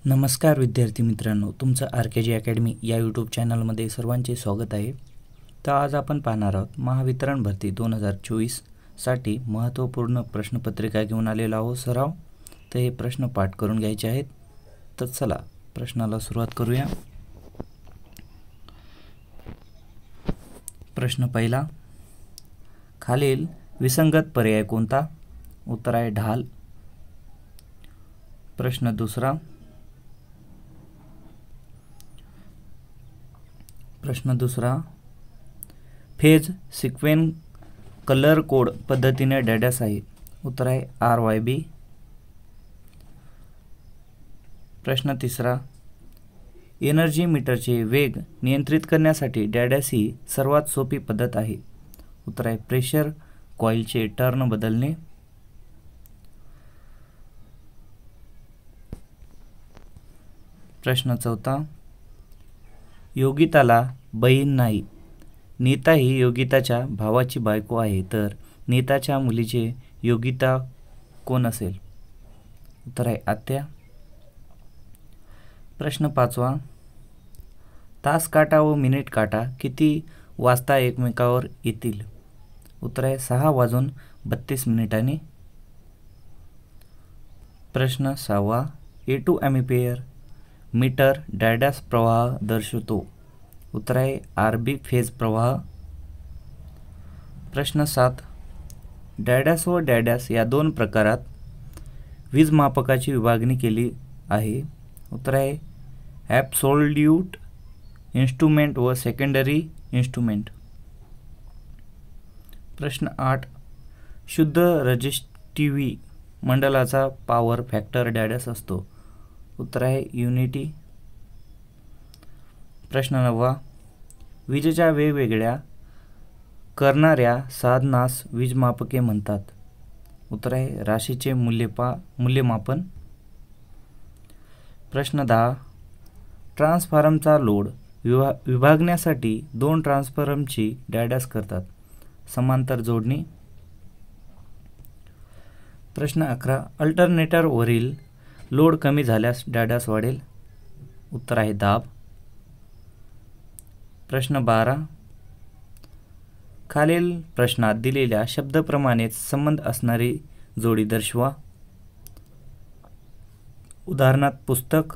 नमस्कार विद्यार्थी मित्रांनो, तुमचं RKG अकॅडमी या यूट्यूब चॅनलमध्ये सर्वांचे स्वागत आहे। तर आज आपण पाहणार आहोत महावितरण भरती 2024 साठी महत्त्वपूर्ण प्रश्नपत्रिका घेऊन आलेलो आहोत सराव। तर हे प्रश्न पाठ करून घ्यायचे आहेत। तर चला प्रश्नाला सुरुवात करूया। प्रश्न पहिला, खालील विसंगत पर्याय कोणता? उत्तर आहे ढाल। प्रश्न दुसरा, फेज सिक्वेन्स कलर कोड पद्धतीने डॅडॅस आहे। उत्तर आहे RYB। प्रश्न तिसरा, एनर्जी मीटरचे वेग नियंत्रित करण्यासाठी डॅडॅस ही सर्वात सोपी पद्धत आहे। उत्तर आहे प्रेशर कॉइलचे टर्न बदलणे। प्रश्न चौथा, योगिताला बहीण नाही, नीता ही योगिताच्या भावाची बायको आहे, तर नीताच्या मुलीचे योगिता कोण असेल? उत्तर आहे आत्या। प्रश्न पाचवा, तास काटा व मिनिट काटा किती वाजता एकमेकावर येतील? उत्तर आहे 6:32 प्रश्न सहावा, A2 एम्पियर मीटर डॅडॅस प्रवाह दर्शवतो। उत्तर आहे RB फेज प्रवाह। प्रश्न 7, डॅडॅस व डॅडॅस या दोन प्रकारात वीजमापकाची विभागणी केली आहे। उत्तर आहे ॲब्सोल्यूट इन्स्ट्रुमेंट व सेकंडरी इन्स्ट्रुमेंट। प्रश्न 8, शुद्ध रेझिस्टिव्ह मंडलाचा पॉवर फॅक्टर डॅडॅस असतो। उत्तर आहे युनिटी। प्रश्न 9, विजेच्या वेगवेगळ्या करणाऱ्या साधनास वीजमापके म्हणतात। उत्तर आहे राशीचे मूल्यमापन। प्रश्न 10, ट्रान्सफॉर्मरचा लोड विभागण्यासाठी दोन ट्रान्सफॉर्मरची डॅडॅस करतात। समांतर जोडणी। प्रश्न 11, अल्टरनेटरवरील लोड कमी झाल्यास डॅडॅस वाढेल। उत्तर आहे दाब। प्रश्न 12, खालील प्रश्नात दिलेल्या शब्दप्रमाणेच संबंध असणारी जोडी दर्शवा। उदाहरणार्थ पुस्तक,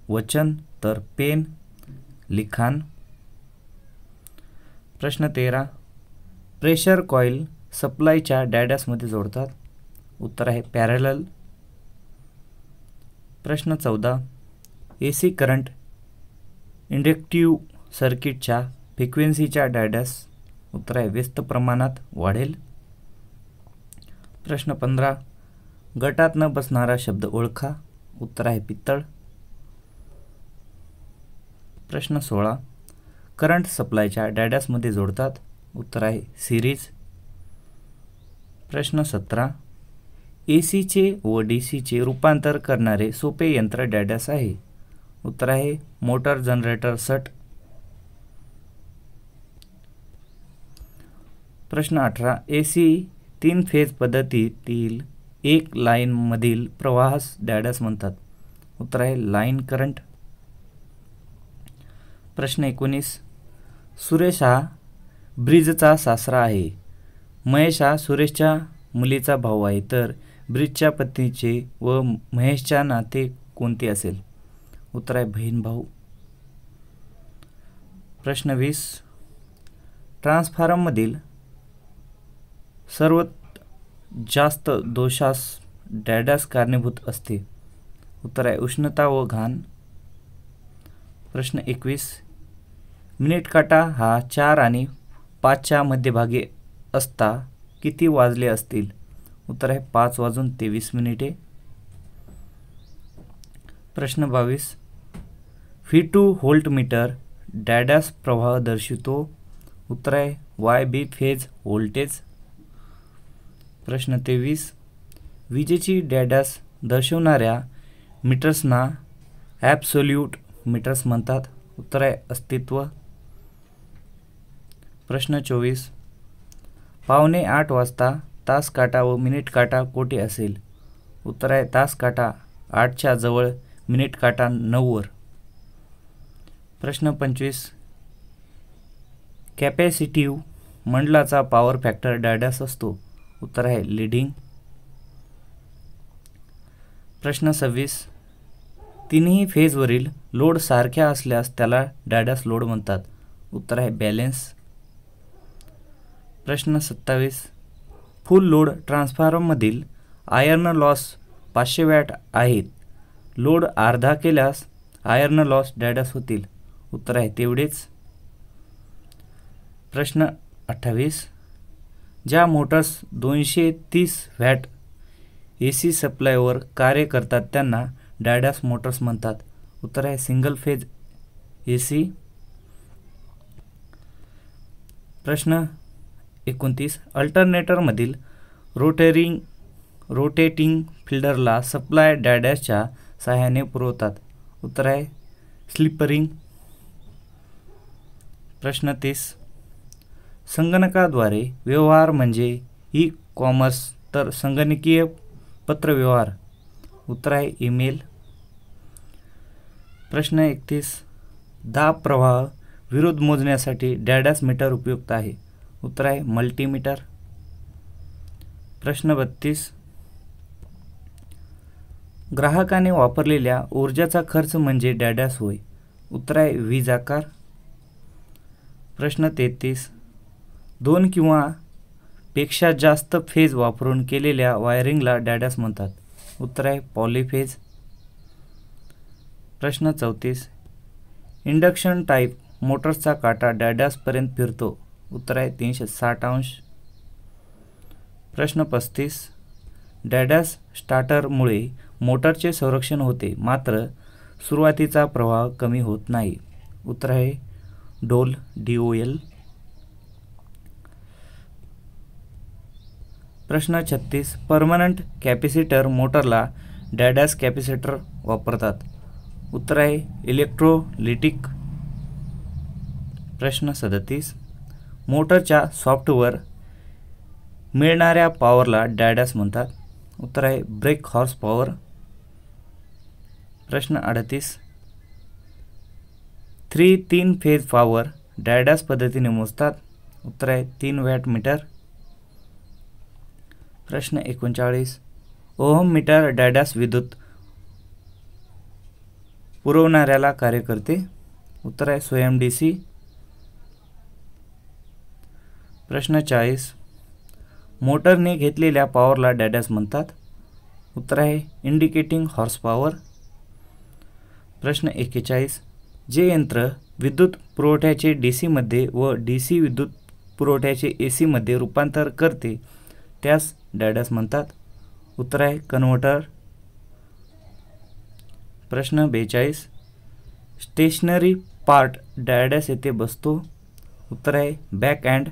वचन, तर पेन, लिखाण। प्रश्न 13, प्रेशर कॉइल सप्लायच्या डॅडॅसमध्ये जोडतात। उत्तर आहे पॅरलल। प्रश्न 14, AC करंट इंडक्टिव्ह सर्किटच्या फ्रिक्वेन्सीच्या डॅडॅस। उत्तर आहे व्यस्त प्रमाणात वाढेल। प्रश्न 15, गटात न बसणारा शब्द ओळखा। उत्तर आहे पित्तळ। प्रश्न 16, करंट सप्लायच्या डॅडॅसमध्ये जोडतात। उत्तर आहे सिरीज। प्रश्न 17, ACचे व DCचे रूपांतर करणारे सोपे यंत्र डॅडॅस आहे। उत्तर आहे मोटर जनरेटर सट। प्रश्न 18, AC 3 फेज पद्धतीतील एक लाईन मधील प्रवाहास डॅडॅस म्हणतात। उत्तर आहे लाईन करंट। प्रश्न 19, सुरेश हा ब्रिजचा सासरा आहे, महेश हा सुरेशच्या मुलीचा भाऊ आहे, तर ब्रिजच्या पत्नीचे व महेशच्या नाते कोणते असेल? उत्तर आहे बहीण भाऊ। प्रश्न 20, ट्रान्सफॉर्मरमधील सर्वात जास्त दोषास डॅडॅस कारणीभूत असते। उत्तर आहे उष्णता व घाण। प्रश्न 21, मिनिट काटा हा 4 आणि 5च्या मध्यभागी असता किती वाजले असतील? उत्तर आहे 5:23। प्रश्न 22, V2 व्होल्टमीटर डॅडॅस प्रवाह दर्शवितो। उत्तर आहे YB फेज व्होल्टेज। प्रश्न 23, विजेची डॅडॅस दर्शवणाऱ्या मीटर्सना ॲब्सोल्यूट मीटर्स म्हणतात। उत्तर आहे अस्तित्व। प्रश्न 24, 7:45 वाजता तास काटा व मिनिट काटा कोठे असेल? उत्तर आहे तास काटा 8च्या जवळ मिनिट काटा 9 प्रश्न 25 कॅपॅसिटिव्ह मंडलाचा पॉवर फॅक्टर डॅडॅस असतो. उत्तर आहे लीडिंग. प्रश्न 26 तिन्ही फेजवरील लोड सारख्या असल्यास त्याला डॅडॅस लोड म्हणतात. उत्तर आहे बॅलेन्स. प्रश्न 27 फुल लोड ट्रान्सफॉर्मरमधील आयर्न लॉस 500 वॅट आहेत. लोड अर्धा केल्यास आयर्न लॉस डॅडॅस होतील. उत्तर आहे तेवढेच. प्रश्न 28 ज्या मोटर्स 230 वॅट AC सप्लायवर कार्य करतात त्यांना डॅडॅस मोटर्स म्हणतात. उत्तर आहे सिंगल फेज AC. प्रश्न 29 अल्टरनेटरमधील रोटेटिंग फिल्डरला सप्लाय डॅडॅसच्या सहाय्याने पुरवतात. उत्तर आहे स्लिपरिंग. प्रश्न 30 संगणकाद्वारे व्यवहार म्हणजे ई-कॉमर्स तर संगणकीय पत्रव्यवहार. उत्तर आहे ईमेल. प्रश्न 31 दाब प्रवाह विरोध मोजण्यासाठी डॅडॅस मीटर उपयुक्त आहे. उत्तर आहे मल्टीमीटर. प्रश्न 32 ग्राहकाने वापरलेल्या ऊर्जाचा खर्च म्हणजे डॅडॅस होय. उत्तर आहे वीज आकार. प्रश्न 33 2 किंवा पेक्षा जास्त फेज वापरून केलेल्या वायरिंगला डॅडॅस म्हणतात. उत्तर आहे पॉलीफेज. प्रश्न 34 इंडक्शन टाईप मोटर्सचा काटा डॅडॅसपर्यंत फिरतो. उत्तर आहे 360 अंश. प्रश्न 35 डॅडॅस स्टार्टरमुळे मोटरचे संरक्षण होते मात्र सुरुवातीचा प्रवाह कमी होत नाही. उत्तर आहे DOL. प्रश्न 36 परमनंट कॅपॅसिटर मोटरला डॅडॅस कॅपॅसिटर वापरतात. उत्तर आहे इलेक्ट्रोलिटिक. प्रश्न 37 मोटरच्या सॉफ्टवर मिळणाऱ्या पॉवरला डॅडॅस म्हणतात. उत्तर आहे ब्रेक हॉर्स पॉवर. प्रश्न 38 3 फेज पॉवर डॅडॅस पद्धतीने मोजतात. उत्तर आहे 3 वॅट मीटर. प्रश्न 39 ओहम मीटर डॅडॅस विद्युत पुरवणाऱ्याला कार्य करते. उत्तर आहे स्वयं DC. प्रश्न 40 मोटरने घेतलेल्या पॉवरला डॅडॅस म्हणतात. उत्तर आहे इंडिकेटिंग हॉर्स पॉवर. प्रश्न 41 जे यंत्र विद्युत पुरवठ्याचे DC मध्ये व DC विद्युत पुरवठ्याचे AC मध्ये रूपांतर करते त्यास डॅडॅस म्हणतात. उत्तर आहे कन्व्हर्टर. प्रश्न 42 स्टेशनरी पार्ट डॅडॅस येथे बसतो. उत्तर आहे बॅक अँड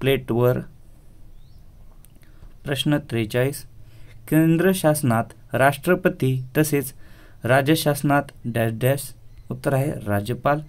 प्लेटवर. प्रश्न 43 केंद्र शासनात राष्ट्रपती तसेच राज्य शासनात डॅश. उत्तर आहे राज्यपाल.